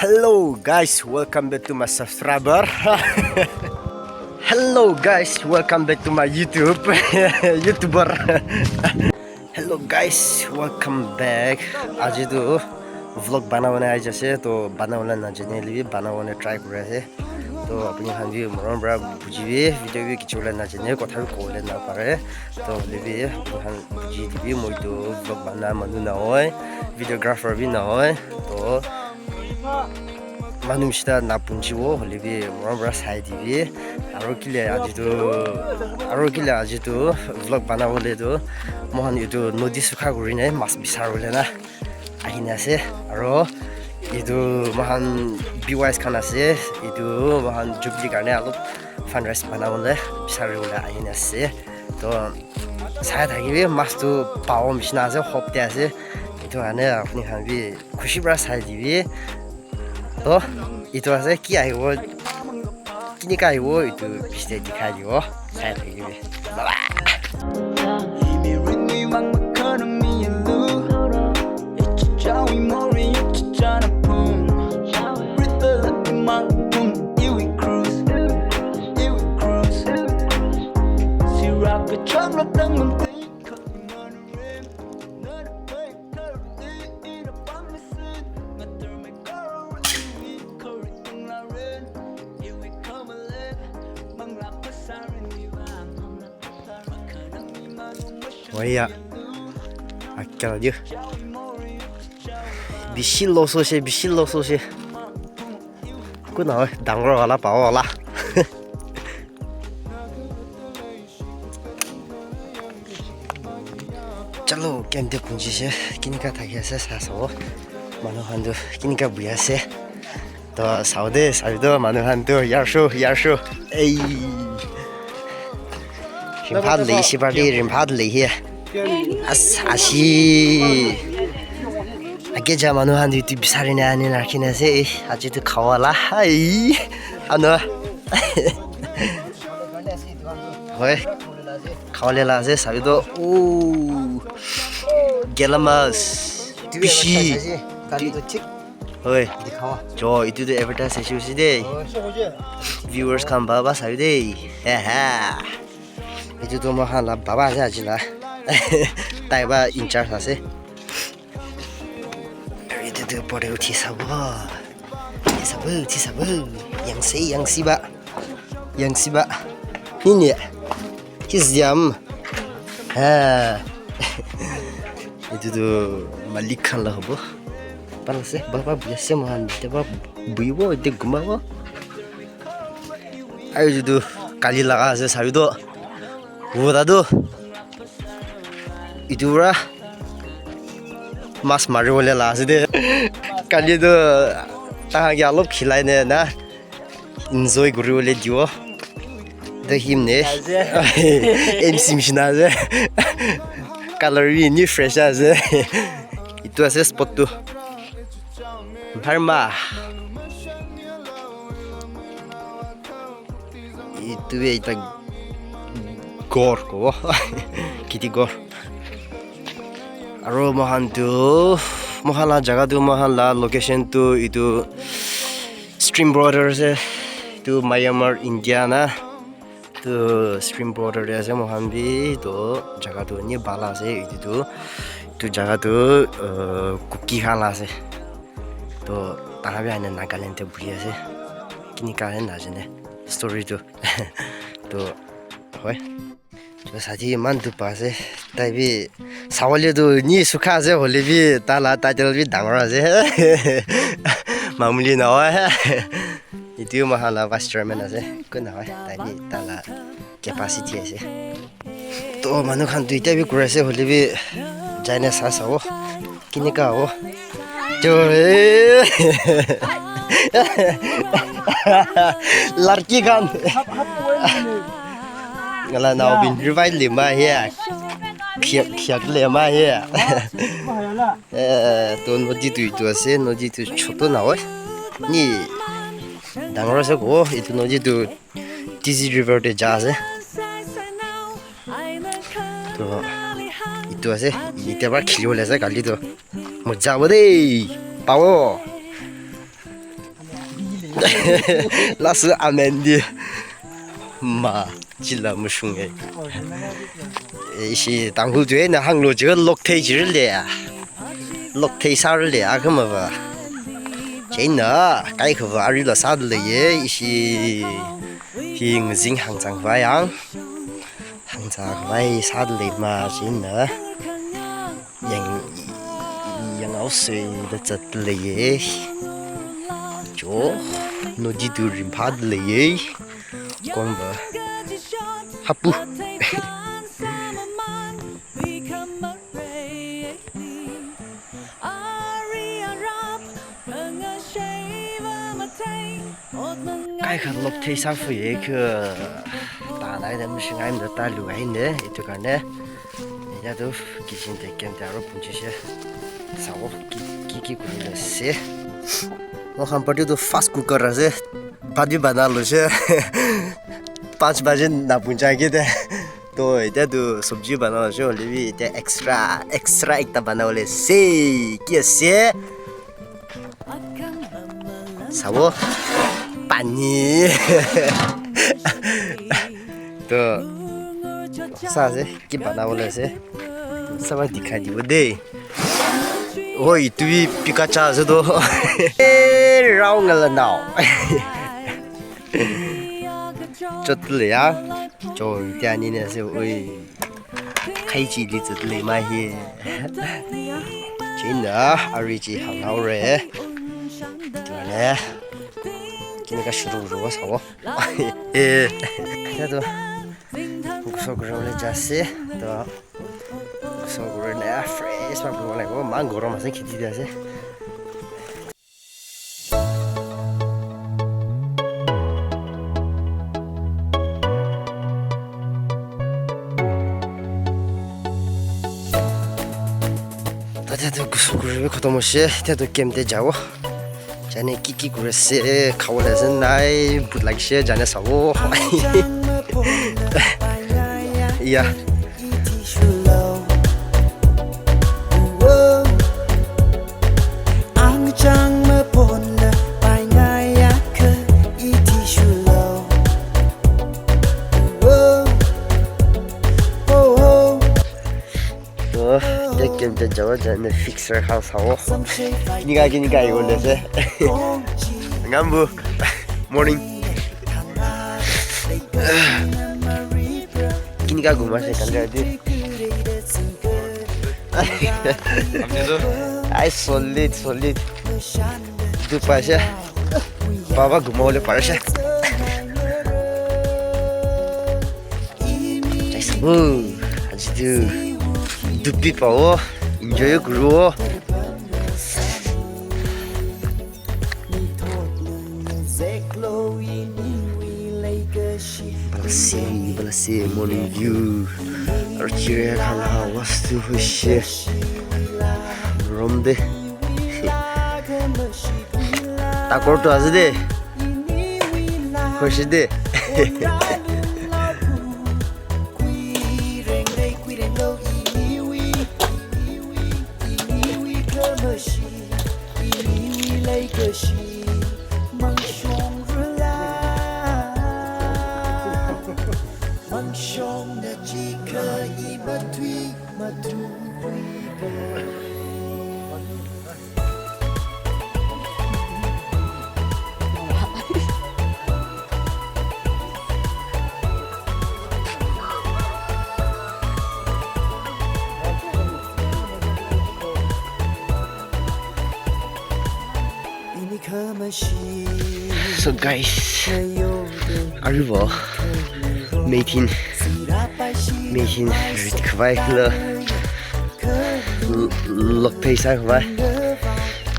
Hello guys, welcome back to my subscriber. Hello guys, welcome back to my YouTuber. Hello guys, welcome back. आज तो vlog बनाने आए जैसे तो बनाने ना जाने लिए बनाने try कर रहे थे तो अपनी हांजी मरण बड़ा बुझिए वीडियो भी किचुला ना जाने को था कोले ना पारे तो लिए हम बुझी भी मोई तो vlog बना मनु ना होए videographer भी ना होए तो 마누시다 나쁜 지고 홀리비 뭐라 사이디비 아로길레 아직도 vlog 바나올레도 뭐한 이도 노디스 카고리네 마스 비사올레나 아히나세 아로 이도 뭐한 비와이스 카나세 이도 뭐한 주블리가네 알로 펀드레스 바나올레 비사올레 아히나세 또 사이다기비 마스도 바오 미시나세 홉데세 이도 안에 아프니 한비 90라 사이디비 तो itu aja kia itu kini kai itu bisa dikai saya lagi Waya, akal dia. Bisil loso sih. Aku nak dangro ala bawa ala. Chalo, kente kunci sih. Kini kata kia sih saso. Manuhan tu, kini kata buaya sih. To saude manuhan tu yarsu. 림파드 레이시 바디 림파드 레이히 아시 아게자 마누한 유튜브 비사리네 아니 나키네세 아직도 가와라 하이 하나 왜 가와레라세 사비도 오 겔라마스 비시 왜 저 이두도 에버타이즈 해주시대 viewers come 봐봐 사비데 야하 itu tu mahal lah, bapa saya aja lah, taiba in-charge sih. Itu tu boleh uti sabu, yang si ba, ini, kisjam, itu tu malikan lah bu, panas sih, bapa biasa mahal, tapi buibo itu gumawa, ayo itu kali laga saya sabi tu. Udado itu lah mas mari boleh lah sih kali itu tah galop khilai ne na enjoy guru boleh jual dah him ne MC mishna aja kalori ini fresh aja itu aja spot tu harma itu itu Gor ko kiti gor aro mohala jaga tu mohala location tu itu stream border se tu Myanmar India na tu stream border ya se mohambi tu jaga tu ni bala se itu tu jaga tu kuki hala se tu tahabi ane Nagaland te buri se kini karen na jene story tu tu hoy 저 사지 만두 빠세 따비 사월에도 니 수카세 홀리비 달라 따절비 당어라세 마무리 나와 이디오 마할라 바스트라면아세 그 나와 따비 달라 캐파시티에세 또 만두 칸도 이따비 그래세 홀리비 자네 사사오 기니까오 저 लड़की Khan là nào bình rivai lima here khiak lima here to nó đi từ xe nó đi từ chỗ nào ấy ni đang rồi sao cô itu nó đi từ Tizzy River để ra xe to itu xe itu apa kilo lah saya kali tu mau jauh deh bawa 라스 아멘디 마 질라 무슝에 이시 당구 뒤에는 항로 저 록테이지를 내야 록테이사를 내야 그뭐 봐 제나 가이커 아리라 사들레 이시 힝징 항상 과양 항상 과이 사들레 마 제나 양아우스의 잣들레 조 노지두림 받들레 공부 하부 가이가 록테이 사후에 그 다나이다 무슨 아임도 딸루가 있네 이쪽 안에 야도 기신대 견다로 분지시 사고 기기 그러세 वो हम पढ़े तो fast cooker रहे बाद भी बना लो से 5 बजे ना पहुंचाएंगे तो इधर तो सब्जी बना लो से ओले भी इधर एक्स्ट्रा एक तब बना ओले से क्या से सावो पानी तो सासे कि बना ओले से सब दिखाई दी वो दे ôi tui Pikachu sẽ đó rau ngờ nào chốt lệ á trời tia ni nè sao ôi khai chỉ đi chốt lệ mai hi chính là ari chỉ hàng nào rồi rồi nè cái này cái suru sao ê thế đó số cái rồi ra xe đó số cái này fresh mà cái này có mang gồm mà sẽ khít đi ra xe 다들 구슬구슬 거도모시 대도 게임대 자고 자네 끼끼구레세 가오레서 나이 붓락시에 자네 사고 야 게임대 자고 자네 픽서 하고 니가 이거 올려세 ngambu morning kini ka guma se kan gadi ai solid tu pasha baba guma ole parasha ajidu dupi pao enjoy guru Balasi morning view archie khala wastu hushi romde takor to azde hushi de So guys, arrivo meeting rit khwai kla lok pesa khwai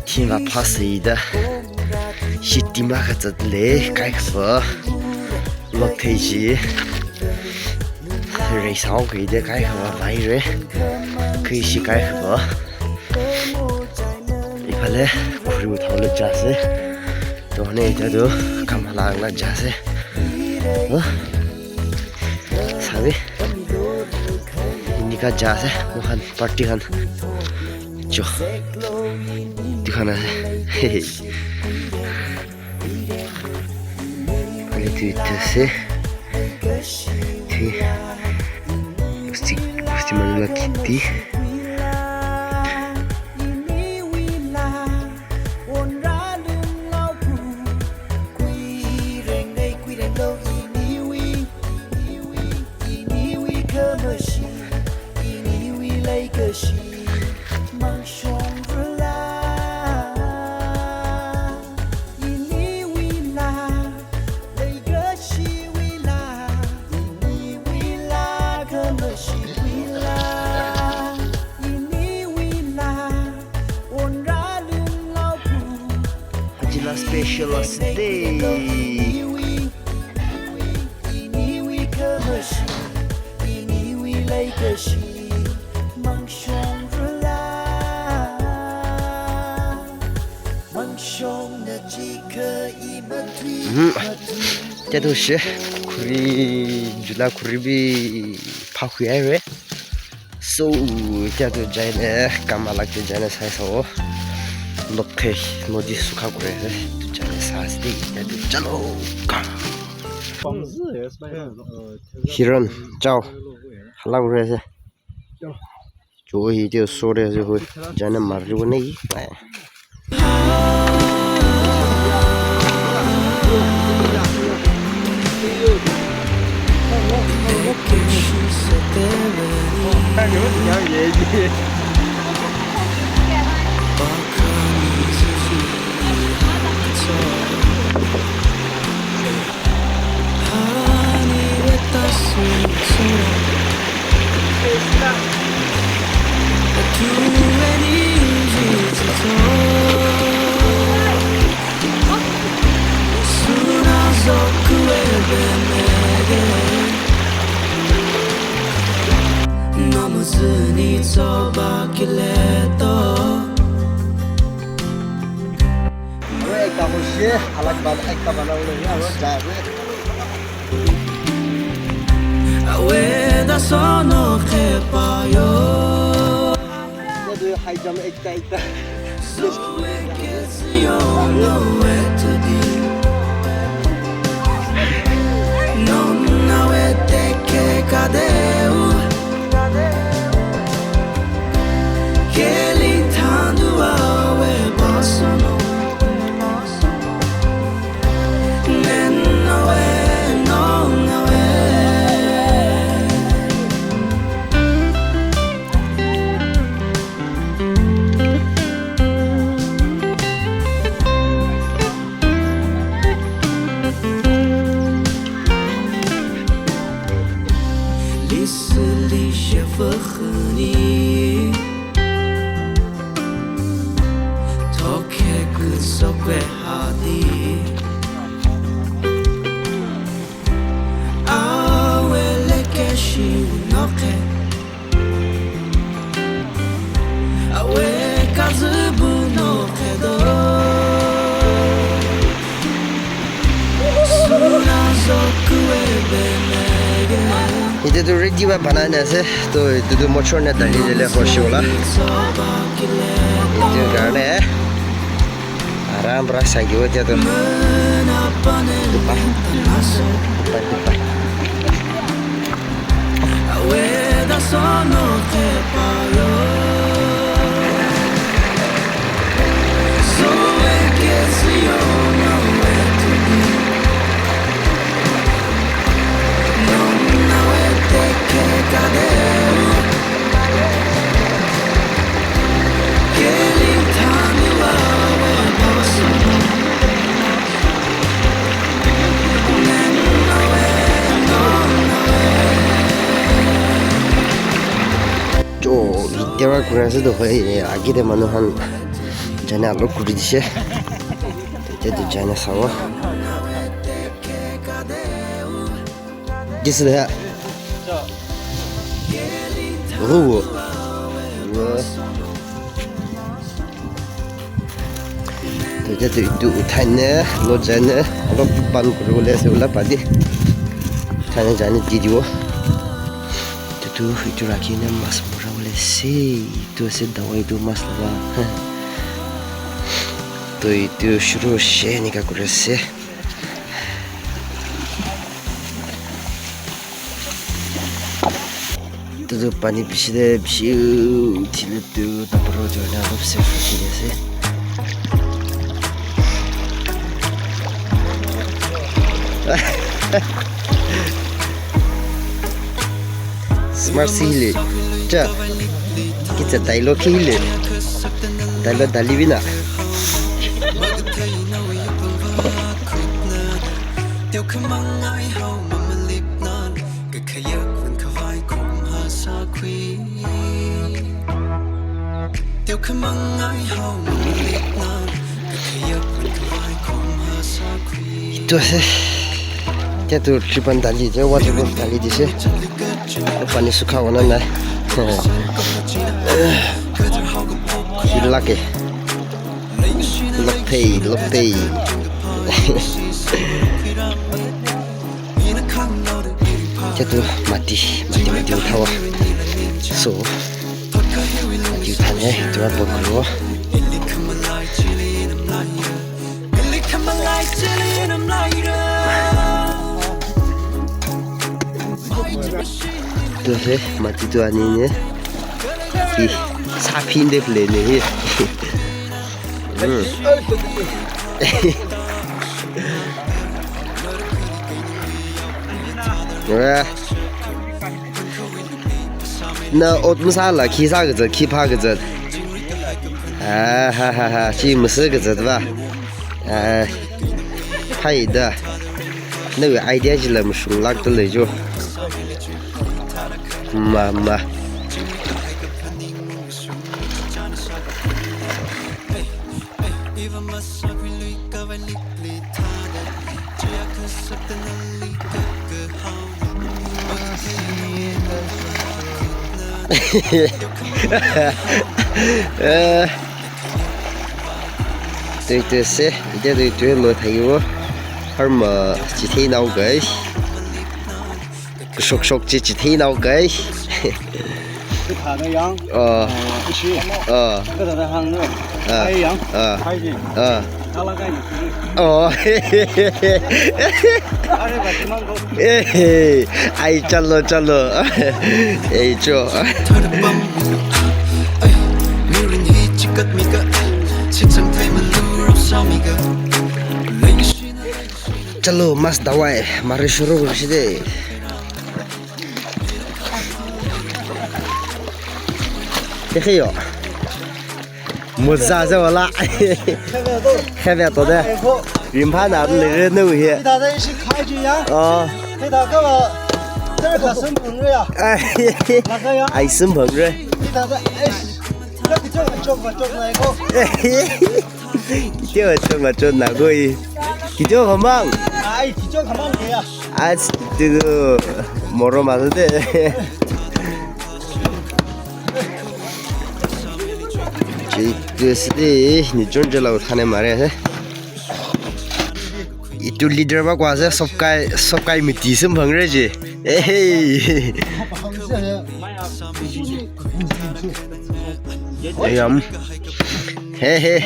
tima pasida shitima khat le kai khwa lok theji rei sao ki de kai khwa vai re khi shi kai khwa iphale khuru thole jase तो ने इधर कम लागला जैसे साबे इनका जैसे वहाँ पार्टी खान जो दिखाना है Kali tu itu sih. Tu pasti manulah kitty. Special day. Cái đồ xe kuri jula kuri bi phá hủy rồi. So cái đồ trái này kamalak cái trái này sai số lộc thế nodi sukha kure rồi. Trái này sai đi cái đồ chalo. Hiron, chào. Hello rồi. Chú ý tiêu số đây rồi. Trái này mà rồi này. Itu tu ready wa banana se tu mochor na dali jele khoshola itu karena aram rasa gitu aja tu lupa Dewa kurasa tu hoy agi de manuhan jana alo kuri dishe jadi jana sawa jis de ruwo to jadi itu utannya lo jana alo pan kuri boleh seula padi jana jana didio itu rakinya mas murah boleh sih itu sedang itu mas lah tu itu suruh saya ni kak kurasa 또 pani 비시데 비우 틸도 나프로저나 없세 프티데세 Smart sihili 자 kita dialog hili dialog dalibina itu sih dia tuh tripan tali dia water tali di sini pani suka warna nih hilak lokpei dia tuh mati utawa so mati utanya itu apa gua tuh sih mati tuh aninya ih sapi ini play nih那我们啥了？起啥个字？起八个字？啊哈哈哈，起4个字对吧？sahaida，那个 idea 是那么熟拉的来着，妈妈。对对是，一点对没太有，还么几天闹个，熟几天闹个。是他的羊，不吃，搁他的hàng nữa，还有羊，还有他那个也是。哦，嘿嘿嘿嘿，哎，चलो，哎就。चलो मस्त दवाई मारे शुरू करছি दे देखियो मजा से वाला看不到的云盘拿的那个弄些他在一起开局呀给他干嘛这个生朋友呀哪个呀爱生朋友给他在那个叫哪个叫哪个기저 가망 아이 기저 가망 뭐야 아 그 뭐로 말하는데 제그스데 니존절라고 타네 말이야 itu leader ba kwa se sobkai miti sem phang re ji ei ayam he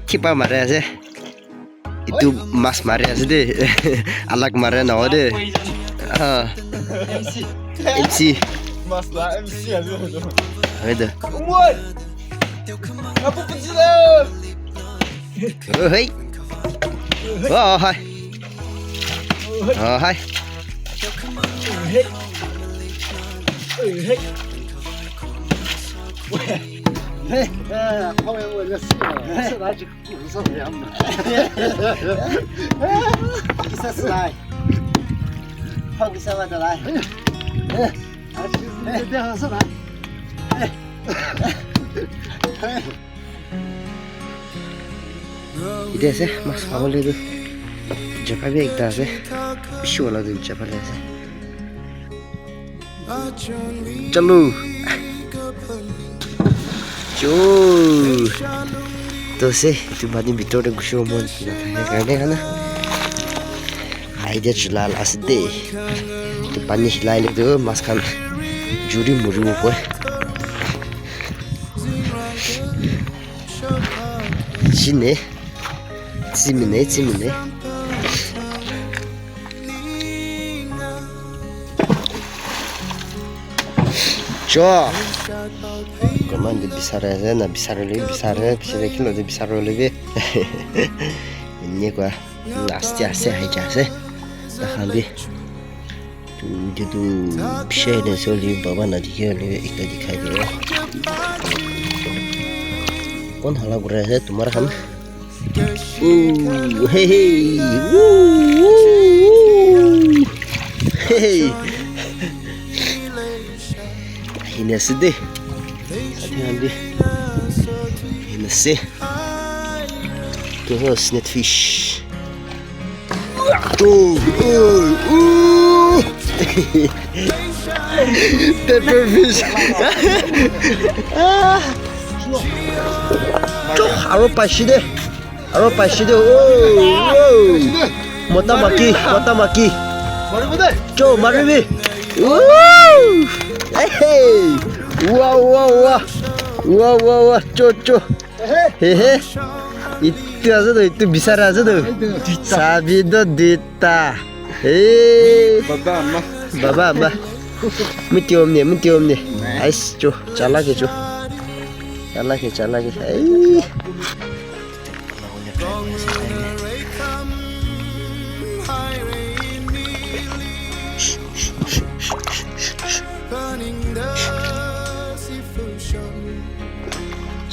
kipa mare se itu mas mare se de alak mare na de MC mas lah MC aja ada umur apa penjelasan hei oh hai hai后面我就是拿去鼓手一样的第三次来放个3万的来这样是来इधर से मस्त खाओ ले दो जगह भी एक से पिछू वाला दो जगह ले से चलो जो तो से itu bani bitor de gusho mon na karne kana idea chula las de itu pani hilai le do mas kan juri muri ko sini Cimine. 저 그만데 비싸라서 나 비싸를 비싸를 킬로도 비싸를 이니까 나스티아세 하이자세 나한비 두두두 피해는 소리 바바 나디게 레 एकता दिखाई दे रहा कौन हल्ला कर रहा है तुम्हारा हम हे हे ini sedih hati-hati ini sih tuh snapfish pepperfish aro paside mata maki co maribi hey wow co hehe itu aja tuh itu besar aja tuh sabido dita baba mentium nih ais co cala ke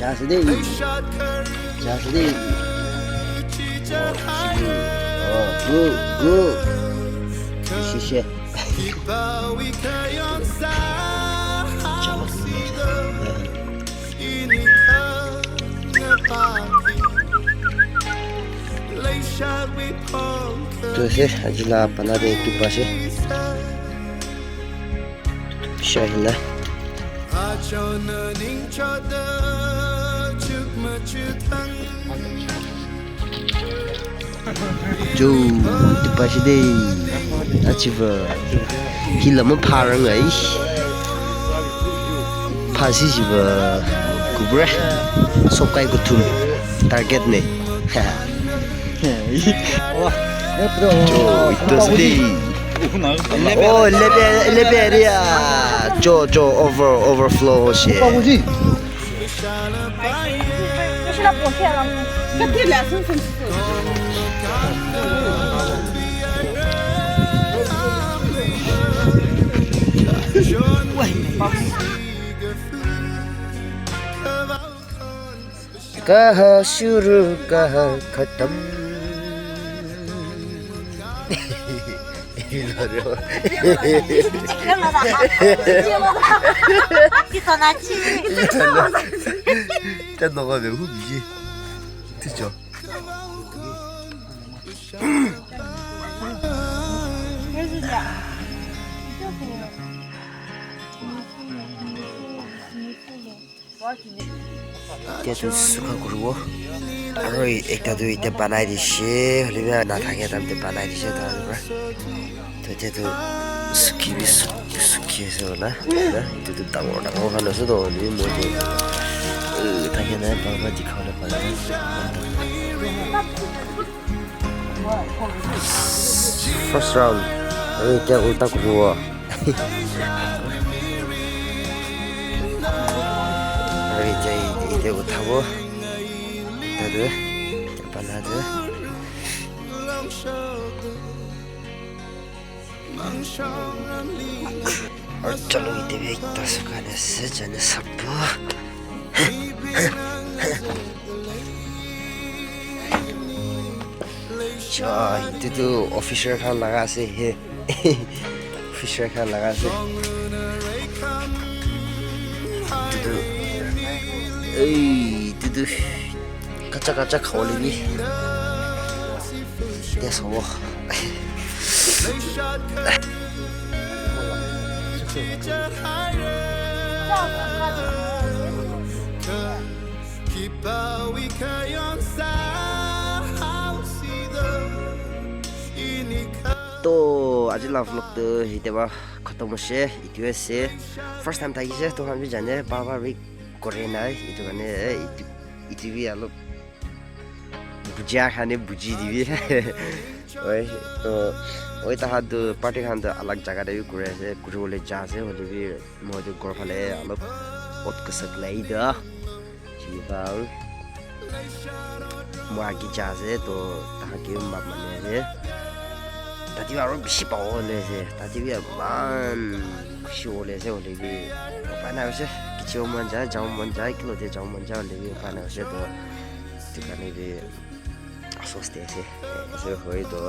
자스데 구 시시 Terus ajilah panada itu pasti syahila jo itu pasti deh aciba hila mau parang ay pasti jiba kubra sokai gutum target nih jo itu sedih oh leberia jo overflow sih कहाँ शुरू कहाँ खत्म 일단 너가 왜 후기지? 듣죠? dia tuh suka guru rồi ekta tuh itu banai di sini lebih nathangnya tam itu banai di sini tuh dia tuh suki soalnya itu tuh tahu kan itu tuh ini mau tuh tanya nih apa di kau lepas first round rồi dia ulta guru 이제 못하고 다들 대판하드 어쩌로 이때 있다 수간에서 저는 섭부 자 이때도 오피셜 칸 나가세 오피셜 칸 나가세 이때도 에이, 드드 가짜 가올리니 내 서워 또 아질라 블록도 이때와 커터모시 이티웨스 first time 타기세 또 한비 전에 바바릭 Korea itu kan itu alok buja kan buji di oi to oi ta had party khan da alag jaga de kure ase kurole ja ase holi bi mo de gor phale alop ot kasak lai da chi bang mo agi ja ase to ta ki ma mane ase ta ti aro bishi pa ole ase ta ti bi man shi ole ase holi bi pa na ase ki chom man ja jam man ja kilo de jam man ja le bi pa na ase to ti ka ne bi soste ase ase hoi to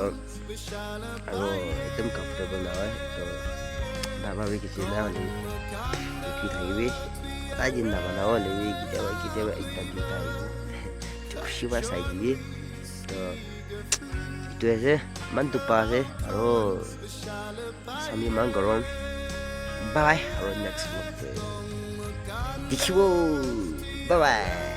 aro एकदम comfortable na hai to baba bi kichi na le ki thai bi ta jin na bana le bi ki te ba ekta ki tai to shi ba sai ji to itu ase man tu pa ase aro sami man goron bye aro next vlog te dikhibo bye bye